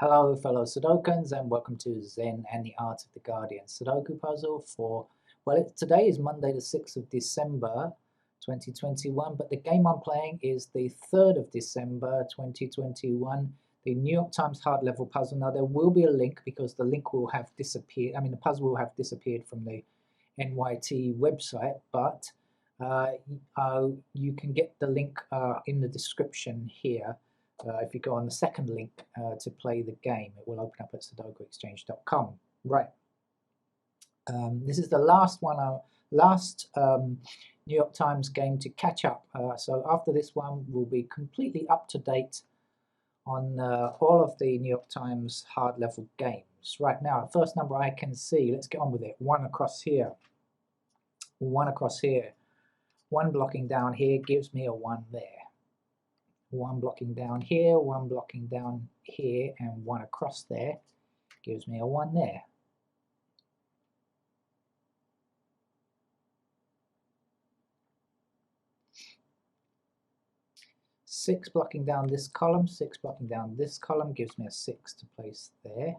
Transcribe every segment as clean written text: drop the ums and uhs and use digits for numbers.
Hello fellow Sudokans and welcome to Zen and the Art of the Guardian Sudoku puzzle for, today is Monday the 6th of December 2021, but the game I'm playing is the 3rd of December 2021, the New York Times hard level puzzle. Now there will be a link because the link will have disappeared, the puzzle will have disappeared from the NYT website, but you can get the link in the description here. If you go on the second link to play the game, it will open up at sudokuexchange.com. Right. This is the last New York Times game to catch up. So after this one, we'll be completely up to date on all of the New York Times hard level games. Right now, first number I can see, let's get on with it. One across here. One across here. One blocking down here gives me a 1 there. One blocking down here, one blocking down here, and one across there gives me a 1 there. Six blocking down this column, 6 blocking down this column gives me a 6 to place there.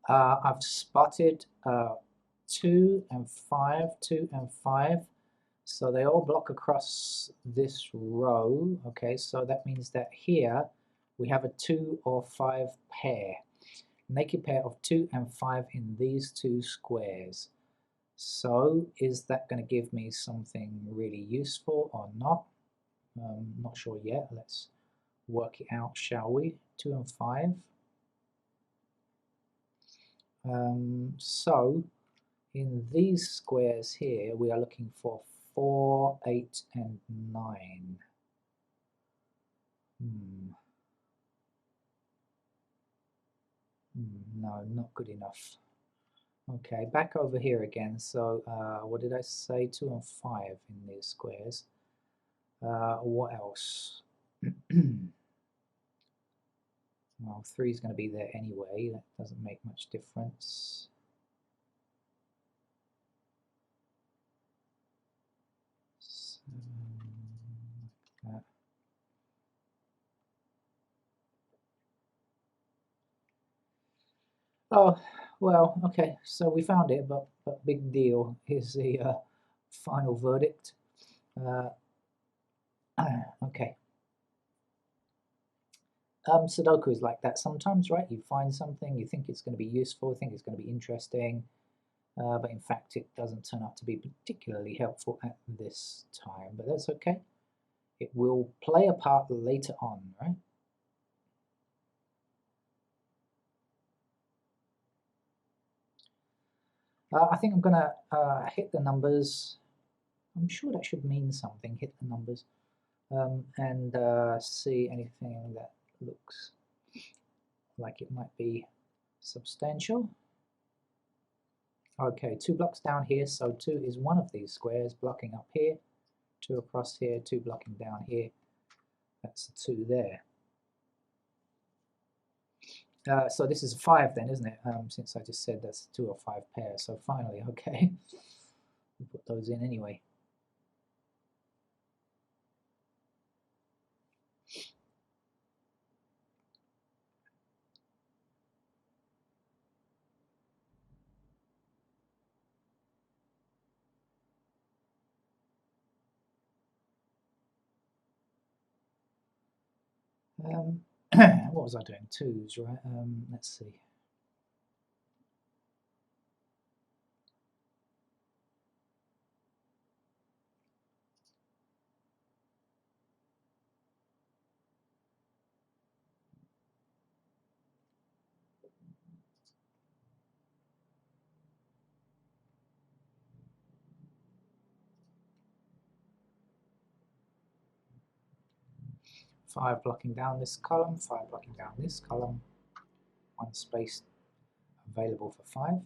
I've spotted 2 and 5, 2 and 5. So they all block across this row. Okay, so that means that here we have a 2 or 5 pair. Naked pair of 2 and 5 in these two squares. So is that going to give me something really useful or not? Not sure yet. Let's work it out, shall we? 2 and 5. So in these squares here, we are looking for 4, 8, and 9. No, not good enough. Okay, back over here again. So what did I say? 2 and 5 in these squares. What else? Well, 3 is going to be there anyway. That doesn't make much difference. So, like that. Oh, well, okay, so we found it, but big deal. Here's the final verdict. Okay. Sudoku is like that sometimes, right? You find something, you think it's going to be useful, think it's going to be interesting, but in fact it doesn't turn out to be particularly helpful at this time, but that's okay. It will play a part later on, right? I think I'm going to hit the numbers. I'm sure that should mean something, hit the numbers, and see anything that looks like it might be substantial. Okay, 2 blocks down here, so 2 is one of these squares blocking up here, 2 across here, 2 blocking down here. That's a 2 there. So this is a 5 then, isn't it? Since I just said that's a 2 or 5 pair. So finally, okay, we'll put those in anyway. What was I doing? 2s, right? Let's see. Five blocking down this column, 5 blocking down this column, 1 space available for 5.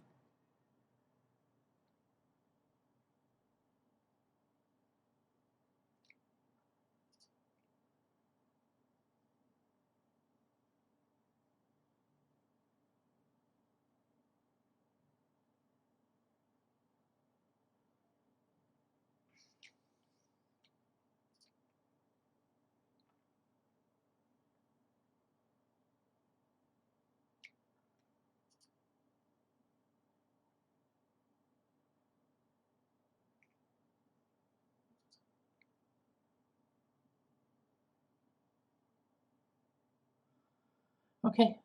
Okay,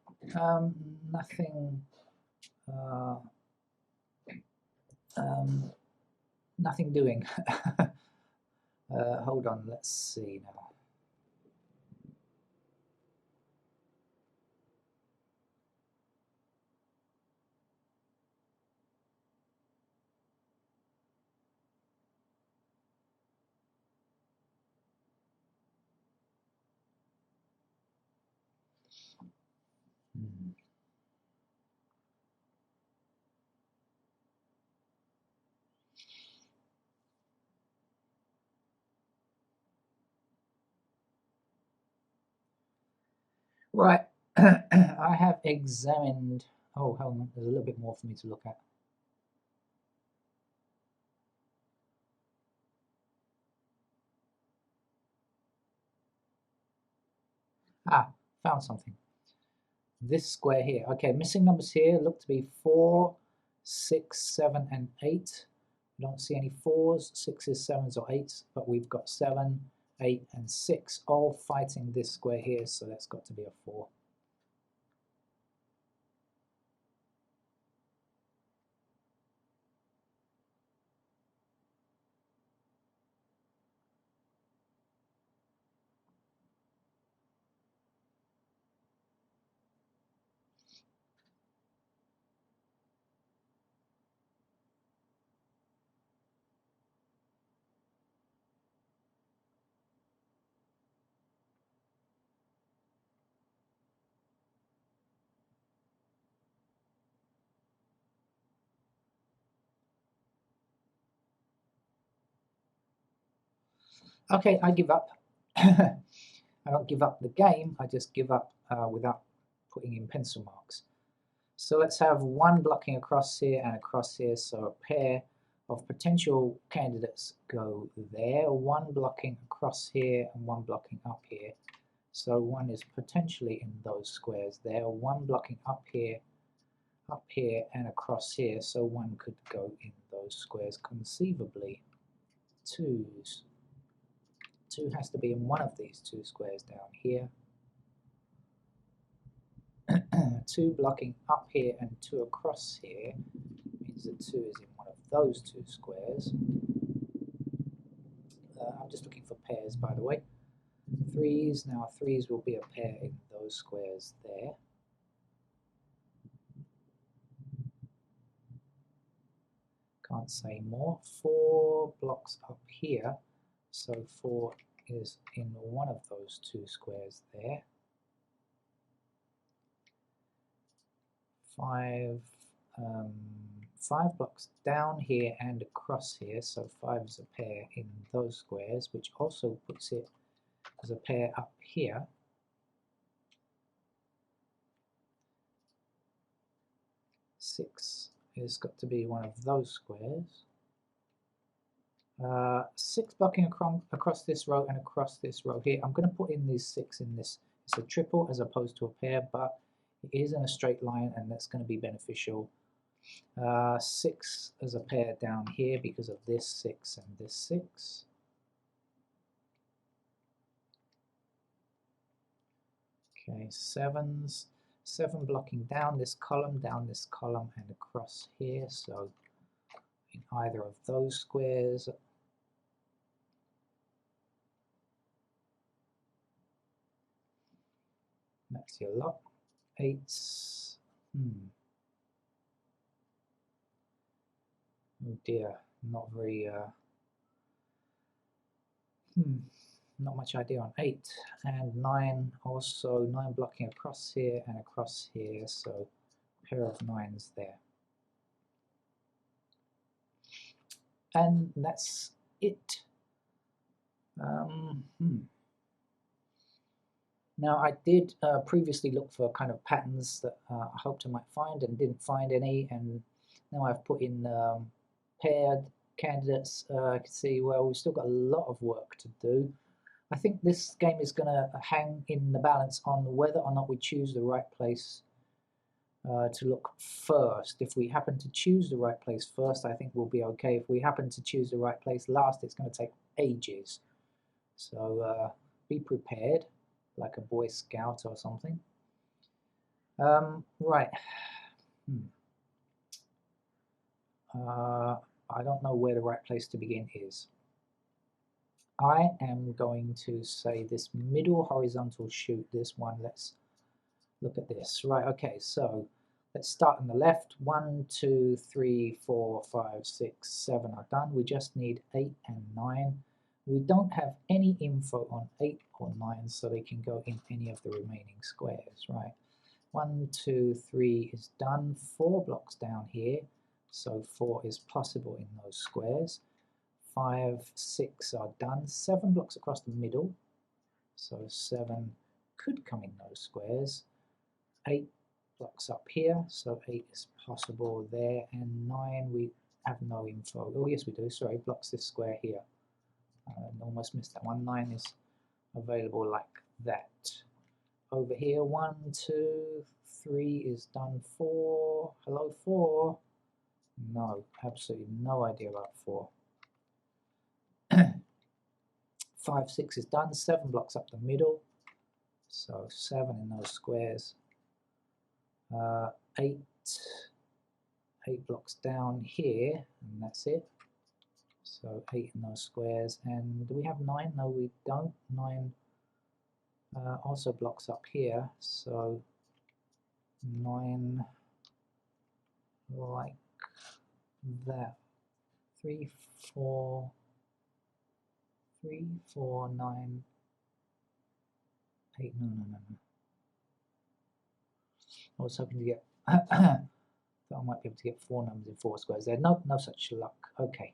nothing, uh, nothing doing. Hold on, let's see now. Hmm. Right, I have examined. Oh, hold on, there's a little bit more for me to look at. Ah, found something. This square here. Okay, missing numbers here look to be 4, 6, 7, and 8. We don't see any 4s, 6s, 7s, or 8s, but we've got 7, 8, and 6 all fighting this square here, so that's got to be a 4. Okay, I give up. I don't give up the game, I just give up without putting in pencil marks. So let's have one blocking across here and across here, so a pair of potential candidates go there, one blocking across here and one blocking up here. So one is potentially in those squares there, one blocking up here, and across here, so one could go in those squares conceivably. 2s. 2 has to be in one of these 2 squares down here. 2 blocking up here and 2 across here means that 2 is in one of those 2 squares. I'm just looking for pairs, by the way. 3s, now 3s will be a pair in those squares there. Can't say more. 4 blocks up here, so 4 is in one of those 2 squares there. 5 blocks down here and across here, so 5 is a pair in those squares, which also puts it as a pair up here. 6 has got to be one of those squares. 6 blocking across this row and across this row here. I'm going to put in these 6 in this. It's a triple as opposed to a pair, but it is in a straight line and that's going to be beneficial. 6 as a pair down here because of this 6 and this 6. Okay, 7s. 7 blocking down this column, and across here, so in either of those squares. That's your lot. 8s. Oh dear, not very, not much idea on 8. And 9 also, 9 blocking across here and across here, so a pair of 9s there. And that's it. Now I did previously look for kind of patterns that I hoped I might find and didn't find any, and now I've put in paired candidates. I can see, well, we've still got a lot of work to do. I think this game is going to hang in the balance on whether or not we choose the right place to look first. If we happen to choose the right place first, I think we'll be okay. If we happen to choose the right place last, it's going to take ages. So be prepared, like a Boy Scout or something. Right. I don't know where the right place to begin is. I am going to say this middle horizontal shoot, this one. Let's look at this. Right, okay, so let's start on the left. 1, 2, 3, 4, 5, 6, 7 are done. We just need 8 and 9. We don't have any info on 8 or 9, so they can go in any of the remaining squares, right? 1, 2, 3 is done. 4 blocks down here, so 4 is possible in those squares. 5, 6 are done. 7 blocks across the middle, so 7 could come in those squares. 8 blocks up here, so 8 is possible there, and 9 we have no info. Oh yes we do, sorry, blocks this square here. Almost missed that one. 9 is available like that. Over here, 1, 2, 3 is done. 4, hello 4. No, absolutely no idea about 4. 5, 6 is done. 7 blocks up the middle, so 7 in those squares. 8 blocks down here, and that's it. So 8 in those squares. And do we have 9? No, we don't. 9 also blocks up here, so 9 like that. 3, 4, 3, 4, 9, 8. No. I was hoping to get thought I might be able to get 4 numbers in 4 squares there. No such luck. Okay.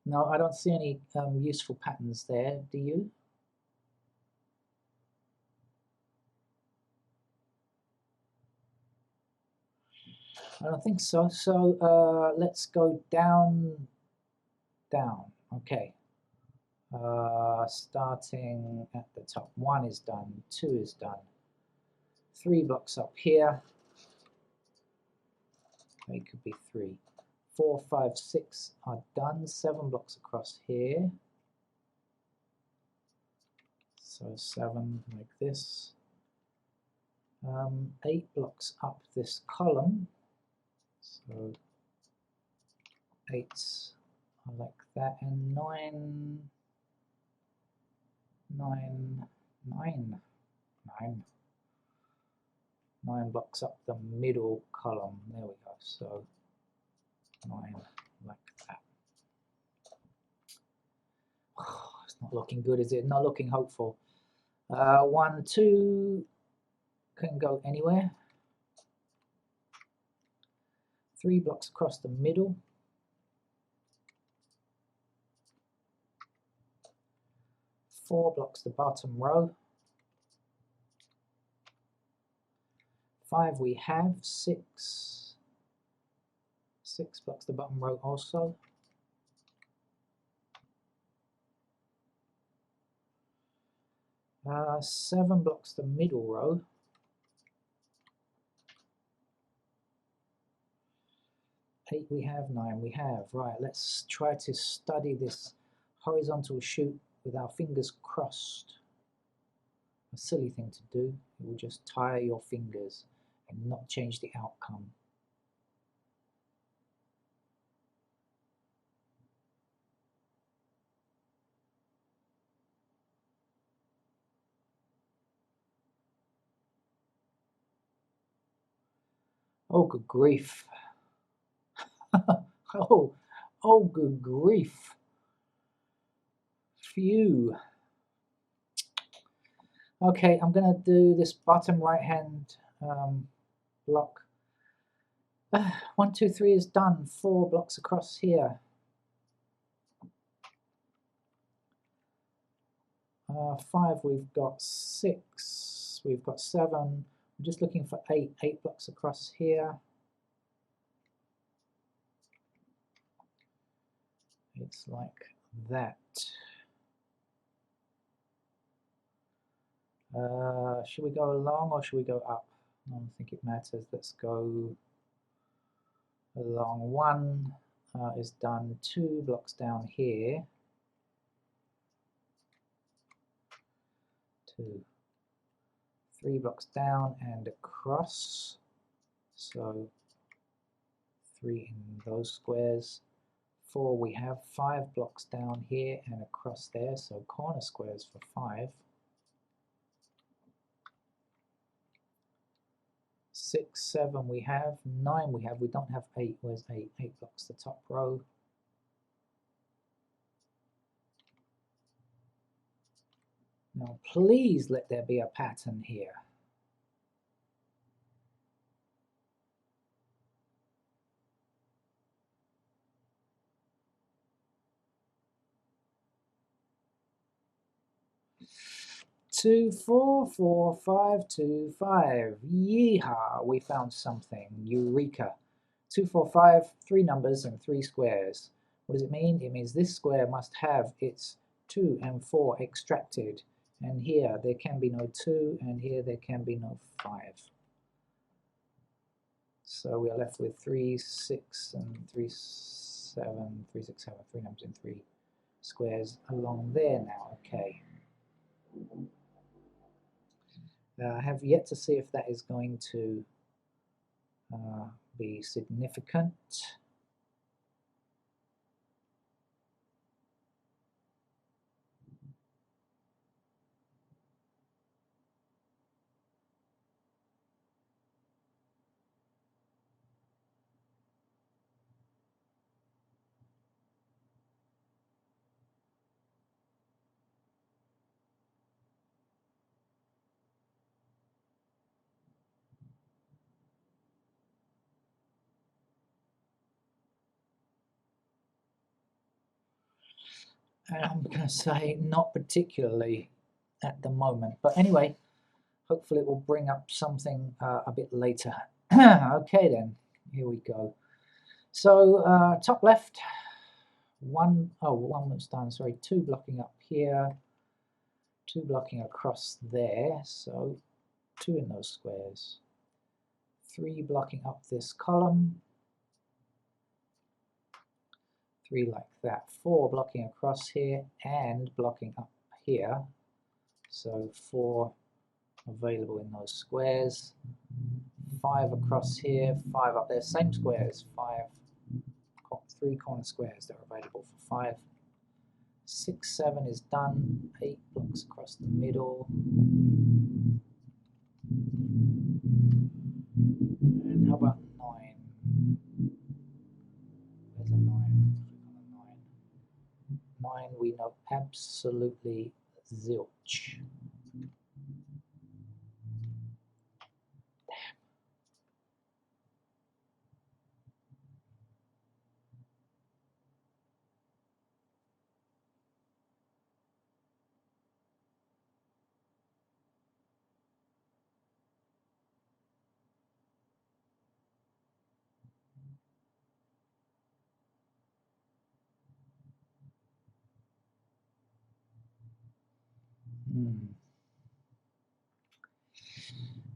No, I don't see any useful patterns there. Do you? I don't think so. So let's go down. Okay. Starting at the top. 1 is done. 2 is done. 3 blocks up here. It could be 3. 4, 5, 6 are done. 7 blocks across here. So 7 like this. 8 blocks up this column. So 8s are like that, and 9 blocks up the middle column. There we go. So 9 like that. Oh, it's not looking good, is it? Not looking hopeful. 1, 2 can go anywhere. 3 blocks across the middle. 4 blocks the bottom row. 5 we have. 6 blocks the bottom row also. 7 blocks the middle row. 8 we have, 9 we have. Right, let's try to study this horizontal shoot with our fingers crossed. A silly thing to do. You will just tire your fingers and not change the outcome. Oh, good grief. oh, good grief. Phew. Okay, I'm going to do this bottom right hand block. 1, 2, 3 is done. 4 blocks across here. 5 we've got. 6 we've got. 7. I'm just looking for 8. 8 blocks across here. It's like that. Should we go along or should we go up? I don't think it matters. Let's go along. 1 is done. 2 blocks down here. 2, 3 blocks down and across, so 3 in those squares. 4, we have 5 blocks down here and across there, so corner squares for 5. 6, 7 we have, 9 we have, we don't have 8, where's 8? 8 blocks the top row. Now please let there be a pattern here. Two, 4, 4, 5, 2, 5. Yeehaw, we found something. Eureka. 2, 4, 5, 3 numbers and 3 squares. What does it mean? It means this square must have its 2 and 4 extracted. And here there can be no 2, and here there can be no 5. So we are left with 3, 6, and 3, 7, 3, 6, 7, 3 numbers and 3 squares along there now. Okay. I have yet to see if that is going to be significant. And I'm going to say not particularly at the moment. But anyway, hopefully it will bring up something a bit later. Okay then, here we go. So top left, one was done, sorry, 2 blocking up here, 2 blocking across there, so 2 in those squares. 3 blocking up this column, 3 like that, 4 blocking across here and blocking up here, so 4 available in those squares, 5 across here, 5 up there, same squares, 3 corner squares that are available for 5. 6, 7 is done, 8 blocks across the middle, and how about 9? There's a 9. 9 we know absolutely zilch.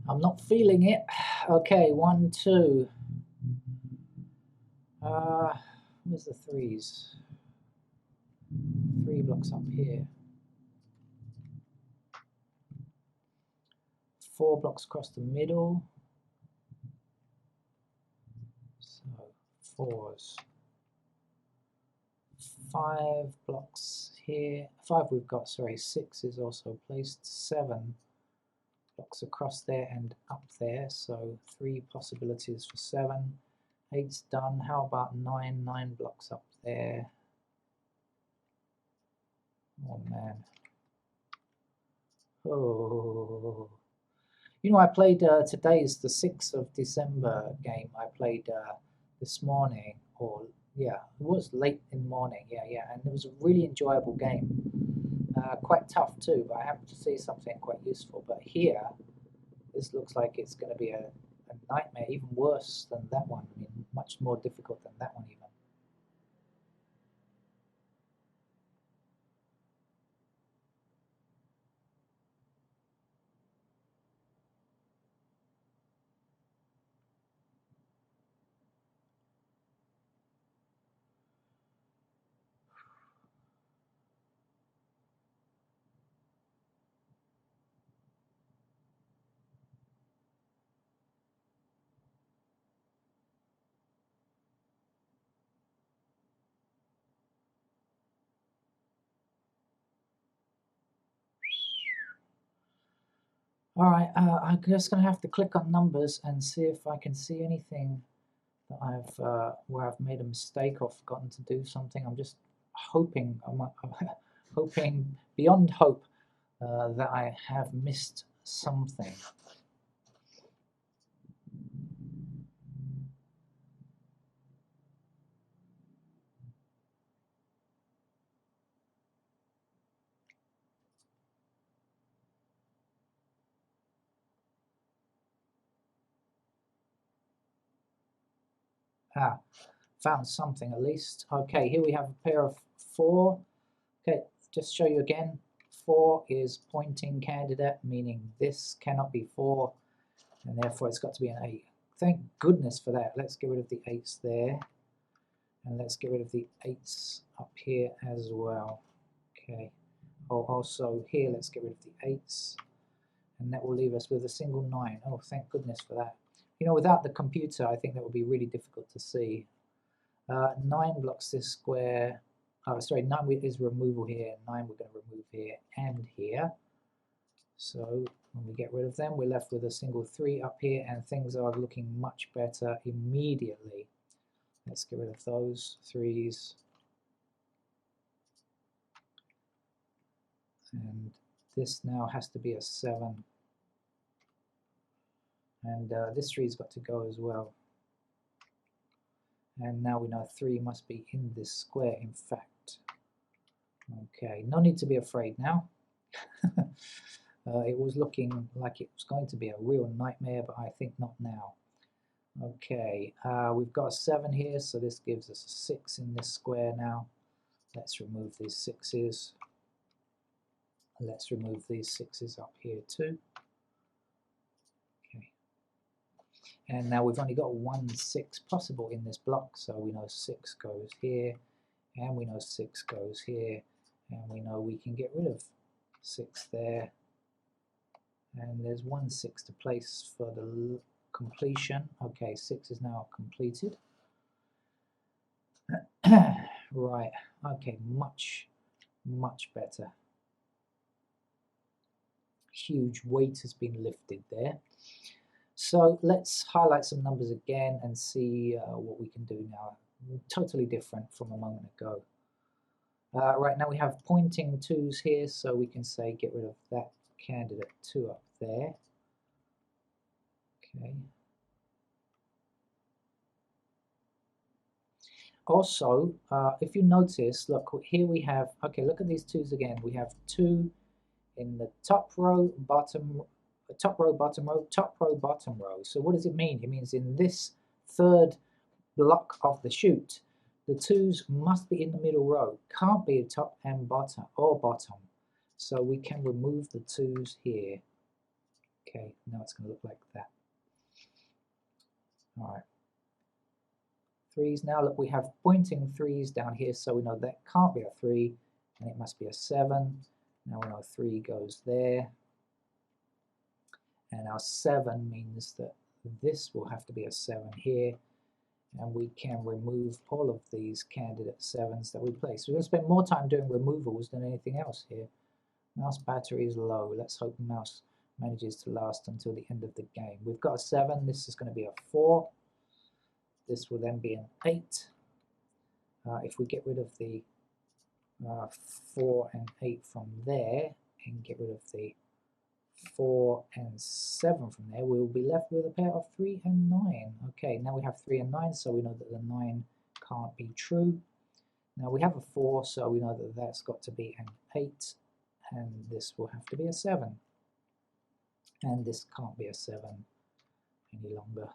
I'm not feeling it. Okay, 1, 2. Where's the 3s? 3 blocks up here. 4 blocks across the middle. So 4s. 5 blocks here. 5 we've got, sorry, 6 is also placed. 7 blocks across there and up there, so 3 possibilities for 7. 8's done. How about 9? 9 blocks up there. Oh man. Oh. You know, I played, today's the 6th of December game. I played this morning, or yeah, it was late in the morning, yeah, and it was a really enjoyable game. Quite tough too, but I happened to see something quite useful. But here, this looks like it's going to be a nightmare, even worse than that one. I mean, much more difficult than that one even. All right, I'm just going to have to click on numbers and see if I can see anything that I've where I've made a mistake or forgotten to do something. I'm just hoping, I'm hoping beyond hope that I have missed something. Ah, found something at least. Okay, here we have a pair of 4. Okay, just show you again. 4 is pointing candidate, meaning this cannot be 4, and therefore it's got to be an 8. Thank goodness for that. Let's get rid of the 8s there, and let's get rid of the 8s up here as well. Okay, oh, also here let's get rid of the 8s, and that will leave us with a single 9. Oh, thank goodness for that. You know, without the computer, I think that would be really difficult to see. 9 blocks this square. Oh, sorry, 9 is removal here. 9 we're going to remove here and here. So when we get rid of them, we're left with a single 3 up here, and things are looking much better immediately. Let's get rid of those 3s. And this now has to be a 7. And this 3's got to go as well. And now we know 3 must be in this square, in fact. Okay, no need to be afraid now. It was looking like it was going to be a real nightmare, but I think not now. Okay, we've got a 7 here, so this gives us a 6 in this square now. Let's remove these 6s. Let's remove these 6s up here too. Okay. And now we've only got 1 6 possible in this block, so we know 6 goes here, and we know 6 goes here, and we know we can get rid of 6 there. And there's 1 6 to place for the completion. Okay, 6 is now completed. Right, okay, much better. Huge weight has been lifted there. So let's highlight some numbers again and see what we can do now. Totally different from a moment ago. Right, now we have pointing 2s here, so we can say get rid of that candidate 2 up there. Okay. Also, if you notice, look, here we have, okay, look at these 2s again. We have 2 in the top row, bottom row, top row, bottom row. So what does it mean? It means in this third block of the chute, the 2s must be in the middle row. Can't be top and bottom, or bottom. So we can remove the 2s here. Okay, now it's going to look like that. All right. 3s now, look, we have pointing 3s down here, so we know that can't be a 3, and it must be a 7. Now we know 3 goes there, and our 7 means that this will have to be a 7 here, and we can remove all of these candidate 7s that we place. We're going to spend more time doing removals than anything else here. Mouse battery is low. Let's hope the mouse manages to last until the end of the game. We've got a 7. This is going to be a 4. This will then be an 8. If we get rid of the 4 and 8 from there and get rid of the 4 and 7 from there, we will be left with a pair of 3 and 9. Okay, now we have 3 and 9, so we know that the 9 can't be true. Now we have a 4, so we know that that's got to be an 8, and this will have to be a 7. And this can't be a 7 any longer.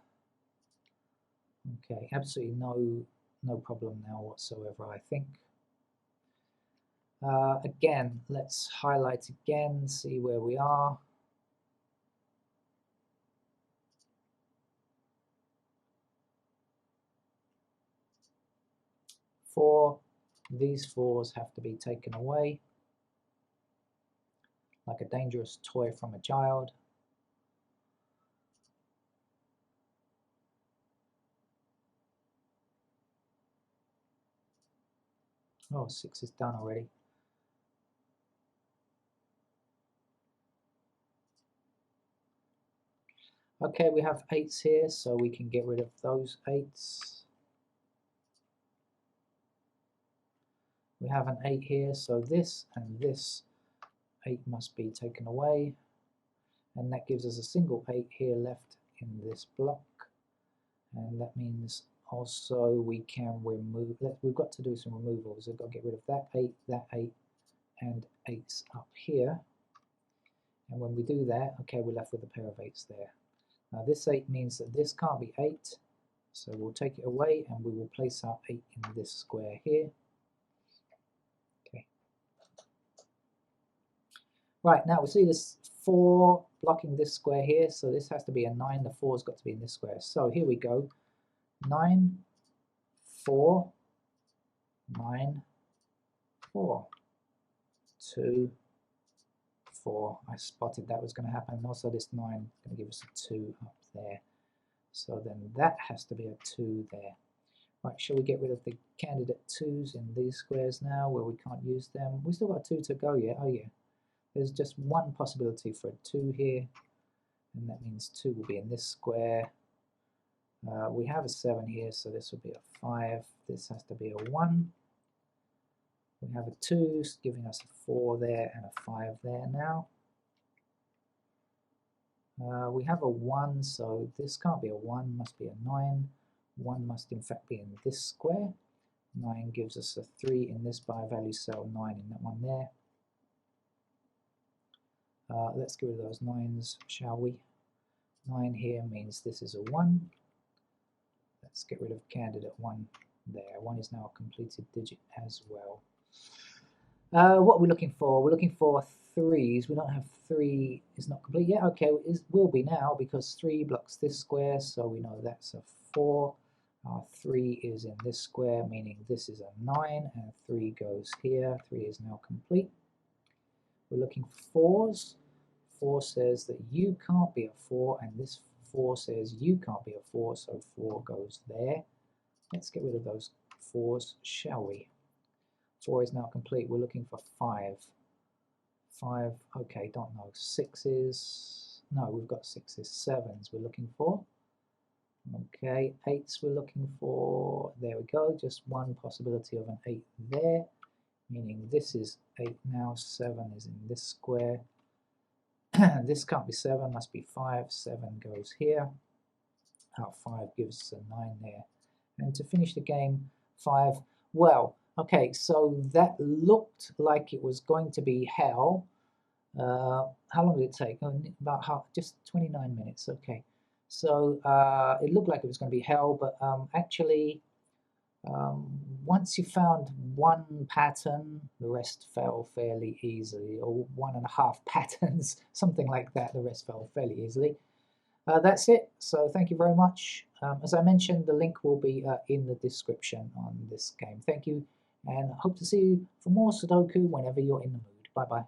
Okay, absolutely no problem now whatsoever, I think. Again, let's highlight again, see where we are. These 4s have to be taken away, like a dangerous toy from a child. Oh, 6 is done already. Okay, we have 8s here, so we can get rid of those 8s. We have an 8 here, so this and this 8 must be taken away. And that gives us a single 8 here left in this block. And that means also we can remove, we've got to do some removals. We've got to get rid of that 8, and 8s up here. And when we do that, okay, we're left with a pair of 8s there. Now this 8 means that this can't be 8, so we'll take it away and we will place our 8 in this square here. Okay. Right, now we see this 4 blocking this square here, so this has to be a 9. The 4's got to be in this square. So here we go. 9, 4, 9, 4, 2, 4. I spotted that was going to happen. And also this 9 is going to give us a 2 up there. So then that has to be a 2 there. Right, shall we get rid of the candidate 2's in these squares now where we can't use them? We still got 2 to go yet. Oh yeah. There's just one possibility for a 2 here. And that means 2 will be in this square. We have a 7 here, so this will be a 5. This has to be a 1. We have a 2, giving us a 4 there and a 5 there now. We have a 1, so this can't be a 1, must be a 9. 1 must in fact be in this square. 9 gives us a 3 in this by value cell, 9 in that one there. Let's get rid of those 9's, shall we? 9 here means this is a 1. Let's get rid of candidate 1 there. 1 is now a completed digit as well. What are we looking for? We're looking for 3's. We don't have 3 is not complete yet. Okay, it will be now because 3 blocks this square, so we know that's a 4. Our 3 is in this square, meaning this is a 9, and 3 goes here. 3 is now complete. We're looking for 4's. 4 says that you can't be a 4, and this 4 says you can't be a 4, so 4 goes there. Let's get rid of those 4's, shall we? 4 is now complete. We're looking for 5. 5, okay, don't know. 6's, no, we've got 6's. 7's we're looking for. Okay, 8's we're looking for. There we go, just one possibility of an 8 there, meaning this is 8 now. 7 is in this square. This can't be 7, must be 5. 7 goes here. Our 5 gives us a 9 there. And to finish the game, 5, well, okay, so that looked like it was going to be hell. How long did it take? About just 29 minutes, okay. So it looked like it was going to be hell, but actually, once you found one pattern, the rest fell fairly easily, or 1.5 patterns, something like that, the rest fell fairly easily. That's it, so thank you very much. As I mentioned, the link will be in the description on this game. Thank you, and hope to see you for more Sudoku whenever you're in the mood. Bye-bye.